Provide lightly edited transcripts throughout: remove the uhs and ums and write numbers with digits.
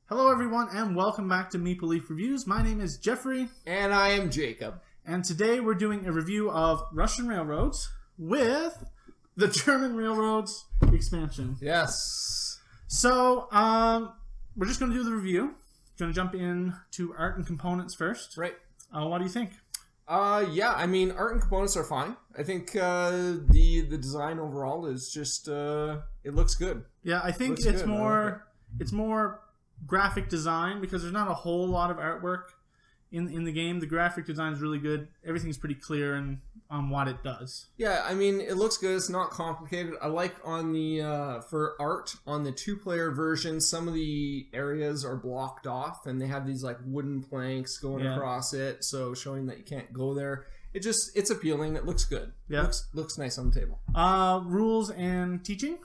Hello everyone and welcome back to Maple Leaf Reviews. My name is Jeffrey. And I am Jacob. And today we're doing a review of Russian Railroads with the German Railroads expansion. Yes. So, we're just going to do the review. Going to jump in to art and components first. Right. What do you think? Yeah, I mean, art and components are fine. I think the design overall is just, it looks good. Yeah, I think it's more graphic design because there's not a whole lot of artwork in the game. The graphic design is really good. Everything's pretty clear on what it does. Yeah, I mean, it looks good. It's not complicated. I like on the for art on the 2-player version, some of the areas are blocked off and they have these like wooden planks going across it, so showing that you can't go there. It's appealing. It looks good. Yeah, looks nice on the table. Rules and teaching.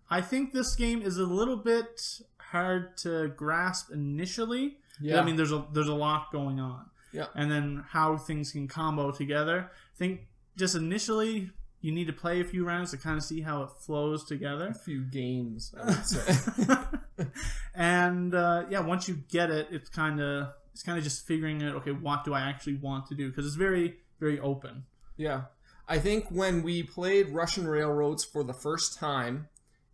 I think this game is a little bit hard to grasp initially. Yeah, I mean there's a lot going on. Yeah, and then how things can combo together. I think just initially you need to play a few rounds to kind of see how it flows together. A few games, I would say. And yeah, once you get it, it's kind of just figuring out, okay, what do I actually want to do, because it's very, very open. Yeah, I think when we played Russian Railroads for the first time,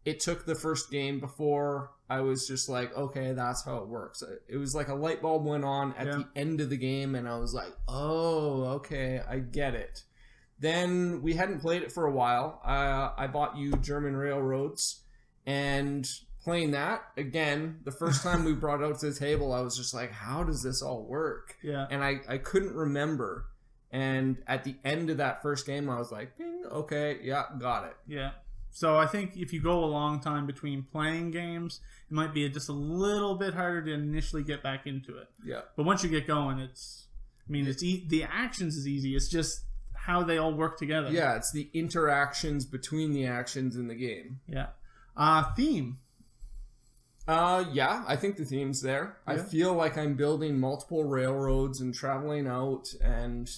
it took the first game before I was just like, okay, that's how it works. It was like a light bulb went on at the end of the game, and I was like, oh, okay, I get it. Then we hadn't played it for a while. I bought you German Railroads, and playing that, again, the first time we brought it out to the table, I was just like, how does this all work? Yeah. And I couldn't remember. And at the end of that first game, I was like, ping, okay, yeah, got it. Yeah. So I think if you go a long time between playing games, it might be just a little bit harder to initially get back into it. Yeah. But once you get going, the actions is easy. It's just how they all work together. Yeah, it's the interactions between the actions in the game. Yeah. Theme. Yeah, I think the theme's there. Yeah. I feel like I'm building multiple railroads and traveling out, and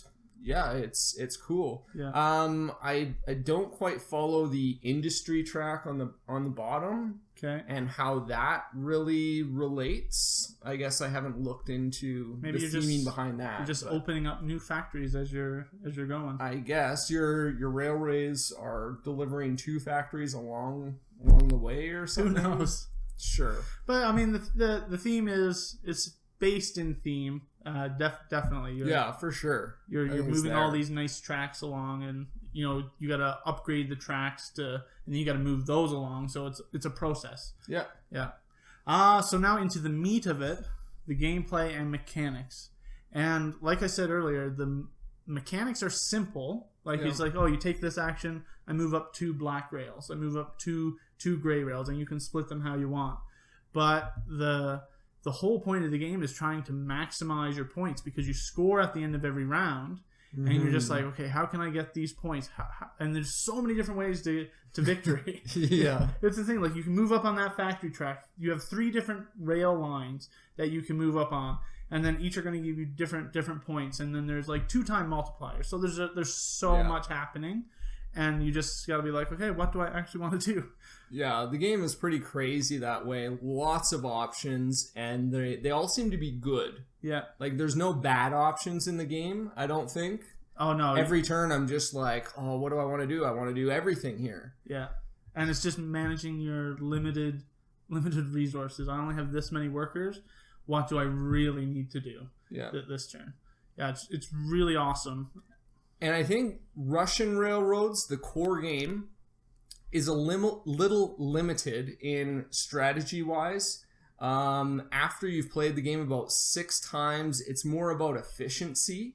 yeah, it's cool. Yeah. I don't quite follow the industry track on the bottom. Okay. And how that really relates. I guess I haven't looked into the theming behind that. You're just opening up new factories as you're going. I guess your railways are delivering 2 factories along the way or something. Who knows? Sure. But I mean the theme it's based in theme. Definitely. Yeah, for sure. You're moving all these nice tracks along, and you got to upgrade the tracks and then you got to move those along. So it's a process. Yeah. Yeah. So now into the meat of it, the gameplay and mechanics. And like I said earlier, the mechanics are simple. Like it's like, oh, you take this action, I move up 2 black rails, I move up two gray rails, and you can split them how you want. But the whole point of the game is trying to maximize your points, because you score at the end of every round, and you're just like, okay, how can I get these points? And there's so many different ways to victory. Yeah. It's the thing, like you can move up on that factory track. You have 3 different rail lines that you can move up on, and then each are going to give you different points, and then there's like 2-time multipliers. So there's so much happening. And you just got to be like, okay, what do I actually want to do? Yeah, the game is pretty crazy that way. Lots of options, and they all seem to be good. Yeah. Like, there's no bad options in the game, I don't think. Oh, no. Every turn, I'm just like, oh, what do I want to do? I want to do everything here. Yeah. And it's just managing your limited resources. I only have this many workers. What do I really need to do this turn? Yeah, it's really awesome. And I think Russian Railroads, the core game, is a little limited in strategy-wise. After you've played the game about 6 times, it's more about efficiency.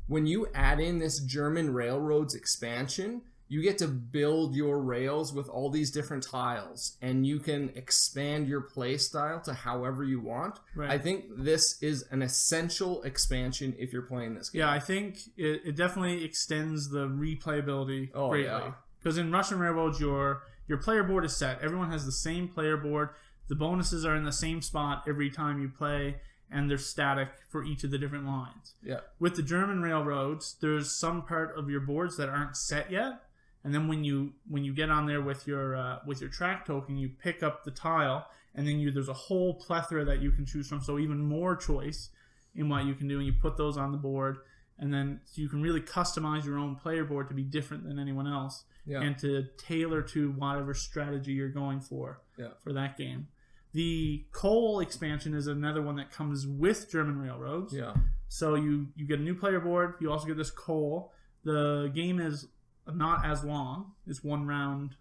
When you add in this German Railroads expansion, you get to build your rails with all these different tiles, and you can expand your play style to however you want. Right. I think this is an essential expansion if you're playing this game. Yeah, I think it definitely extends the replayability greatly. Because in Russian Railroads, your player board is set. Everyone has the same player board. The bonuses are in the same spot every time you play. and they're static for each of the different lines. Yeah. With the German railroads, there's some part of your boards that aren't set yet, and then when you get on there with your track token, you pick up the tile, and then there's a whole plethora that you can choose from, so even more choice in what you can do, and you put those on the board, and then so you can really customize your own player board to be different than anyone else, and to tailor to whatever strategy you're going for that game. The coal expansion is another one that comes with German railroads. Yeah. So you get a new player board. You also get this coal. The game is not as long. It's one round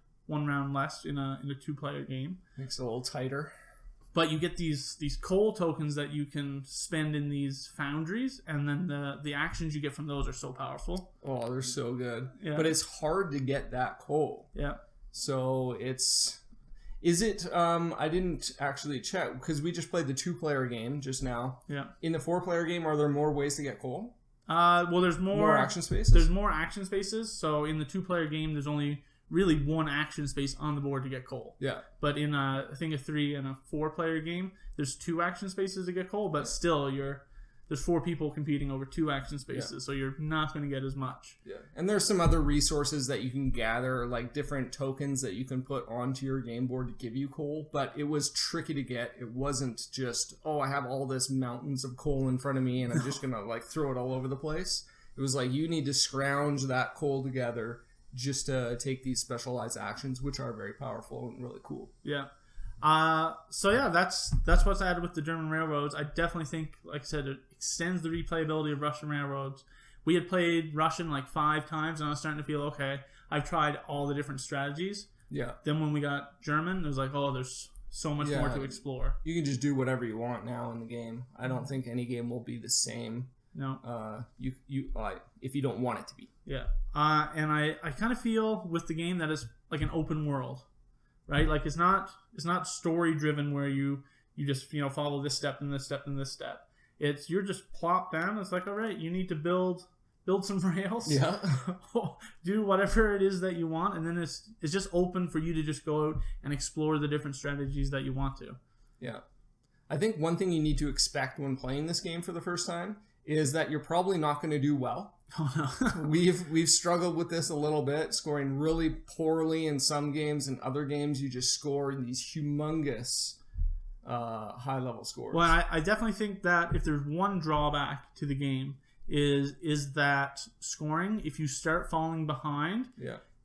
less in a 2-player game. Makes it a little tighter. But you get these coal tokens that you can spend in these foundries, and then the actions you get from those are so powerful. Oh, they're so good. Yeah. But it's hard to get that coal. Yeah. So is it, I didn't actually check, because we just played the 2-player game just now. Yeah. In the 4-player game, are there more ways to get coal? Well, there's more action spaces? There's more action spaces. So in the 2-player game, there's only really one action space on the board to get coal. Yeah. But in I think a 3 and a 4-player game, there's 2 action spaces to get coal, but still there's 4 people competing over 2 action spaces, so you're not going to get as much. Yeah. And there's some other resources that you can gather, like different tokens that you can put onto your game board to give you coal, but it was tricky to get. It wasn't just, I have all this mountains of coal in front of me and I'm just going to like throw it all over the place. It was like you need to scrounge that coal together just to take these specialized actions, which are very powerful and really cool. Yeah. So yeah, that's what's added with the German railroads. I definitely think, like I said, it extends the replayability of Russian railroads. We had played Russian like 5 times, and I was starting to feel, okay, I've tried all the different strategies. Yeah. Then when we got German, it was like, there's so much more to explore. You can just do whatever you want now in the game. I don't think any game will be the same. No. If you don't want it to be. Yeah. And I kind of feel with the game that it's like an open world. Right, like it's not story driven where you just follow this step and this step and this step. It's you're just plop down. It's like, all right, you need to build some rails. Yeah. Do whatever it is that you want, and then it's just open for you to just go out and explore the different strategies that you want to. Yeah, I think one thing you need to expect when playing this game for the first time is that you're probably not going to do well. Oh, no. We've struggled with this a little bit, scoring really poorly in some games, and other games you just score in these humongous high-level scores. Well, I definitely think that if there's one drawback to the game is that scoring, if you start falling behind,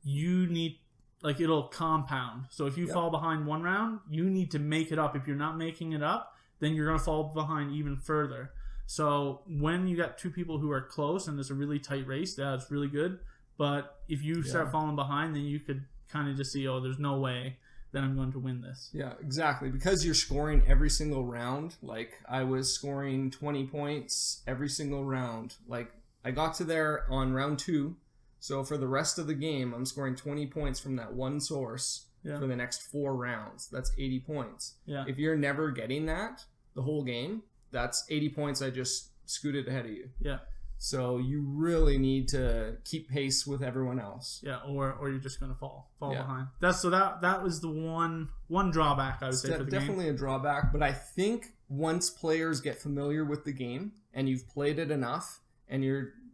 you need, like, it'll compound. So if you fall behind one round, you need to make it up. If you're not making it up, then you're going to fall behind even further. So when you got 2 people who are close and it's a really tight race, that's really good. But if you start falling behind, then you could kind of just see, there's no way that I'm going to win this. Yeah, exactly. Because you're scoring every single round. Like, I was scoring 20 points every single round. Like, I got to there on round 2. So for the rest of the game, I'm scoring 20 points from that one source for the next 4 rounds. That's 80 points. Yeah. If you're never getting that the whole game, that's 80 points I just scooted ahead of you. Yeah. So you really need to keep pace with everyone else. Yeah, or you're just going to fall behind. That was the one drawback I would say for the game. Definitely a drawback, but I think once players get familiar with the game and you've played it enough, and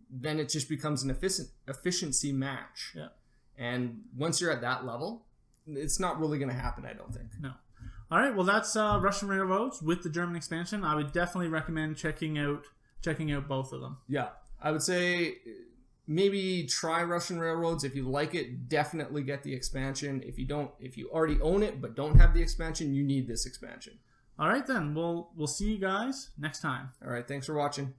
then it just becomes an efficiency match. Yeah. And once you're at that level, it's not really going to happen, I don't think. No. All right, well, that's Russian Railroads with the German expansion. I would definitely recommend checking out both of them. Yeah, I would say maybe try Russian Railroads. If you like it, definitely get the expansion. If you already own it but don't have the expansion, you need this expansion. All right, then. We'll see you guys next time. All right, thanks for watching.